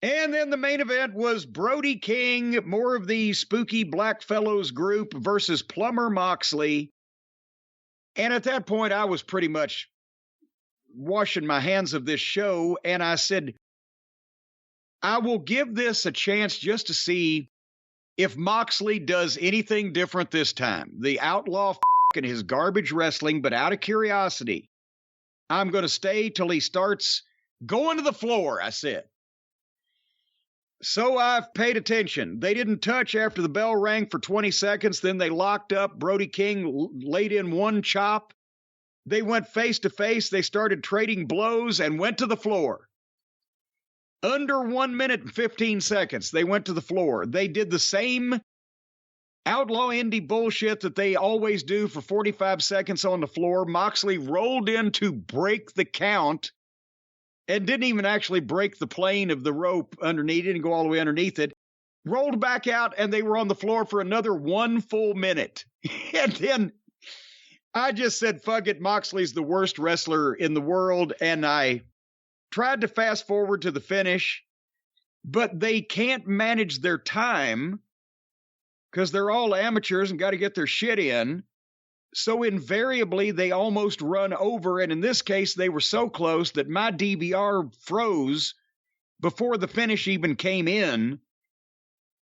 And then the main event was Brody King, more of the spooky black fellows group versus Plumber Moxley. And at that point, I was pretty much washing my hands of this show. And I said, I will give this a chance just to see if Moxley does anything different this time. The outlaw and his garbage wrestling, but out of curiosity, I'm going to stay till he starts going to the floor, I said. So I've paid attention. They didn't touch after the bell rang for 20 seconds. Then they locked up. Brody King laid in one chop. They went face to face. They started trading blows and went to the floor. Under 1 minute and 15 seconds, they went to the floor. They did the same outlaw indie bullshit that they always do for 45 seconds on the floor. Moxley rolled in to break the count and didn't even actually break the plane of the rope underneath it and go all the way underneath it. Rolled back out, and they were on the floor for another 1 full minute. And then I just said, fuck it, Moxley's the worst wrestler in the world, and I tried to fast forward to the finish, but they can't manage their time because they're all amateurs and got to get their shit in. So invariably, they almost run over, and in this case, they were so close that my DVR froze before the finish even came in,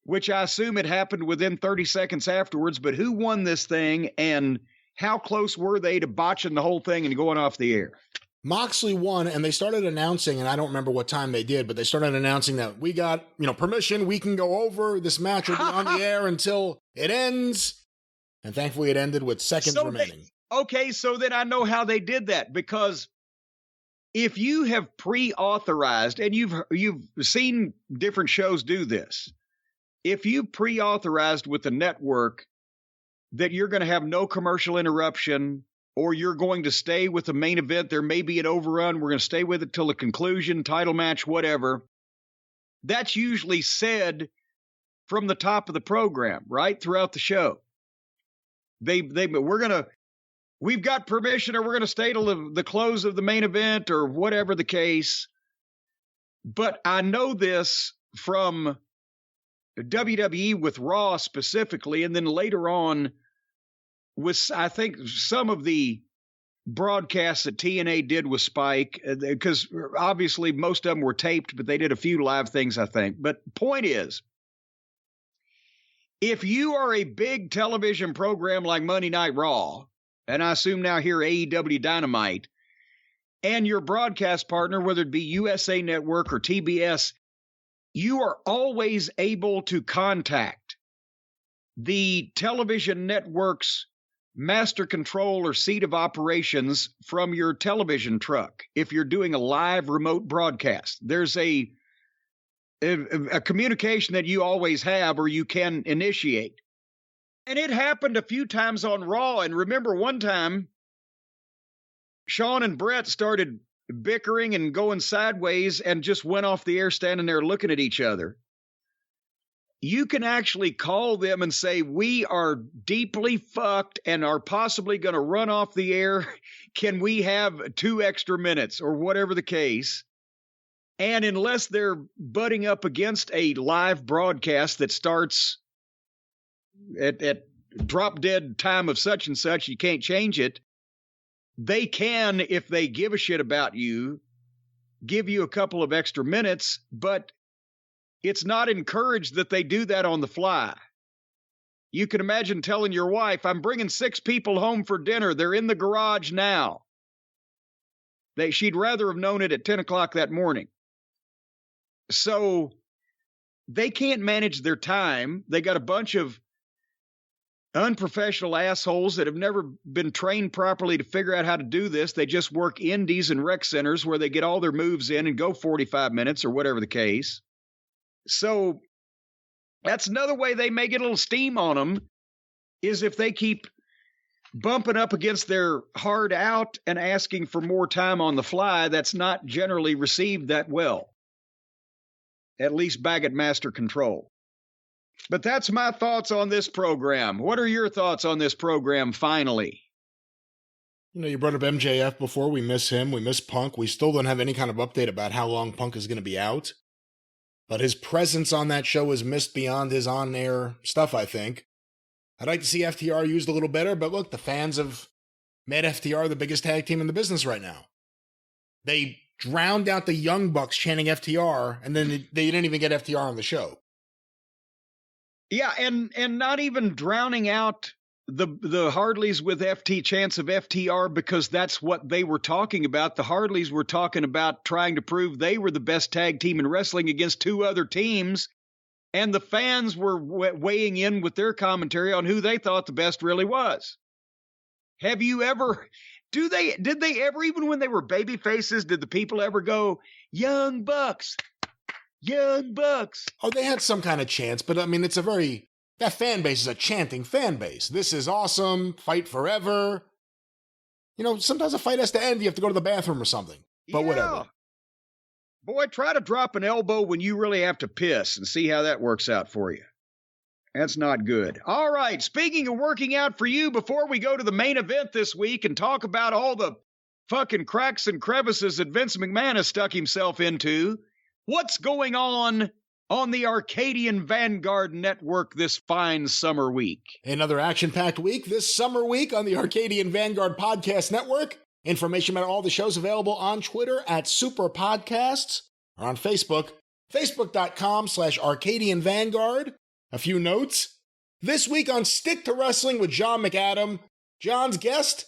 which I assume it happened within 30 seconds afterwards. But who won this thing, and how close were they to botching the whole thing and going off the air? Moxley won, and they started announcing, and I don't remember what time they did, but they started announcing that we got, permission, we can go over, this match will be on the air until it ends. And thankfully it ended with seconds remaining. Okay, so then I know how they did that, because if you have pre-authorized, and you've seen different shows do this, if you pre-authorized with the network that you're going to have no commercial interruption, or you're going to stay with the main event, there may be an overrun, we're going to stay with it till the conclusion, title match, whatever, that's usually said from the top of the program, right, throughout the show. We've got permission, or we're going to stay till the close of the main event, or whatever the case. But I know this from WWE with Raw specifically, and then later on with, I think, some of the broadcasts that TNA did with Spike, because obviously most of them were taped, but they did a few live things, I think. But point is, if you are a big television program like Monday Night Raw, and I assume now here AEW Dynamite, and your broadcast partner, whether it be USA Network or TBS, you are always able to contact the television network's master control or seat of operations from your television truck. If you're doing a live remote broadcast, there's a communication that you always have, or you can initiate. And it happened a few times on Raw. And remember one time, Sean and Brett started bickering and going sideways and just went off the air standing there looking at each other. You can actually call them and say, we are deeply fucked and are possibly going to run off the air. Can we have 2 extra minutes, or whatever the case? And unless they're butting up against a live broadcast that starts at drop dead time of such and such, you can't change it. They can, if they give a shit about you, give you a couple of extra minutes, but it's not encouraged that they do that on the fly. You can imagine telling your wife, I'm bringing 6 people home for dinner. They're in the garage now. She'd rather have known it at 10 o'clock that morning. So they can't manage their time. They got a bunch of unprofessional assholes that have never been trained properly to figure out how to do this. They just work indies and rec centers where they get all their moves in and go 45 minutes or whatever the case. So that's another way they may get a little steam on them, is if they keep bumping up against their hard out and asking for more time on the fly. That's not generally received that well, at least back at Master Control. But that's my thoughts on this program. What are your thoughts on this program, finally? You brought up MJF before. We miss him. We miss Punk. We still don't have any kind of update about how long Punk is going to be out. but his presence on that show is missed beyond his on-air stuff, I think. I'd like to see FTR used a little better, but look, the fans have made FTR the biggest tag team in the business right now. They drowned out the Young Bucks chanting FTR, and then they didn't even get FTR on the show. Yeah, and not even drowning out the Hardleys with chants of FTR, because that's what they were talking about. The Hardleys were talking about trying to prove they were the best tag team in wrestling against two other teams, and the fans were weighing in with their commentary on who they thought the best really was. Have you ever, did they ever, even when they were baby faces, did the people ever go, Young Bucks, Young Bucks? Oh, they had some kind of chants, but I mean, that fan base is a chanting fan base. This is awesome, fight forever. You know, sometimes a fight has to end, you have to go to the bathroom or something, but yeah. Whatever. Boy, try to drop an elbow when you really have to piss and see how that works out for you. That's not good. All right, speaking of working out for you, before we go to the main event this week and talk about all the fucking cracks and crevices that Vince McMahon has stuck himself into, what's going on the Arcadian Vanguard Network this fine summer week? Another action-packed week this summer week on the Arcadian Vanguard Podcast Network. Information about all the shows available on Twitter at Superpodcast, or on Facebook, facebook.com/Arcadian Vanguard. A few notes. This week on Stick to Wrestling with John McAdam, John's guest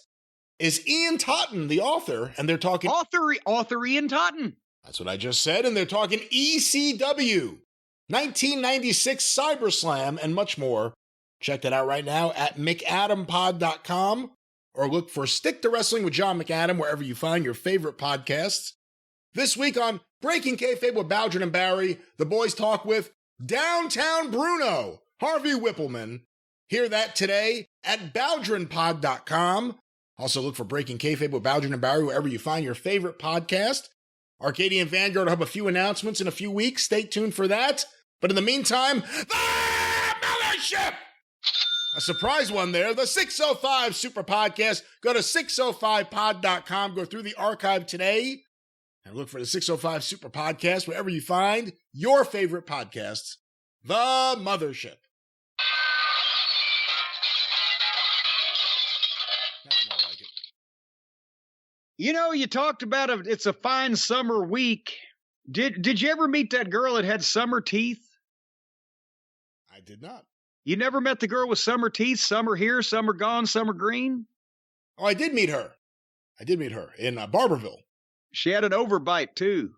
is Ian Totten, the author, and they're talking... Author Ian Totten. That's what I just said, and they're talking ECW, 1996 CyberSlam, and much more. Check that out right now at McAdamPod.com, or look for Stick to Wrestling with John McAdam wherever you find your favorite podcasts. This week on Breaking Kayfabe with Baldwin and Barry, the boys talk with Downtown Bruno, Harvey Whippleman. Hear that today at BaldwinPod.com. Also look for Breaking Kayfabe with Baldwin and Barry wherever you find your favorite podcast. Arcadian Vanguard will have a few announcements in a few weeks. Stay tuned for that. But in the meantime, the Mothership! A surprise one there, the 605 Super Podcast. Go to 605pod.com, go through the archive today, and look for the 605 Super Podcast wherever you find your favorite podcasts. The Mothership. That's more like it. You know, you talked about it's a fine summer week. Did you ever meet that girl that had summer teeth? I did not. You never met the girl with summer teeth? Summer here, summer gone, summer green? Oh, I did meet her. In Barberville. She had an overbite, too.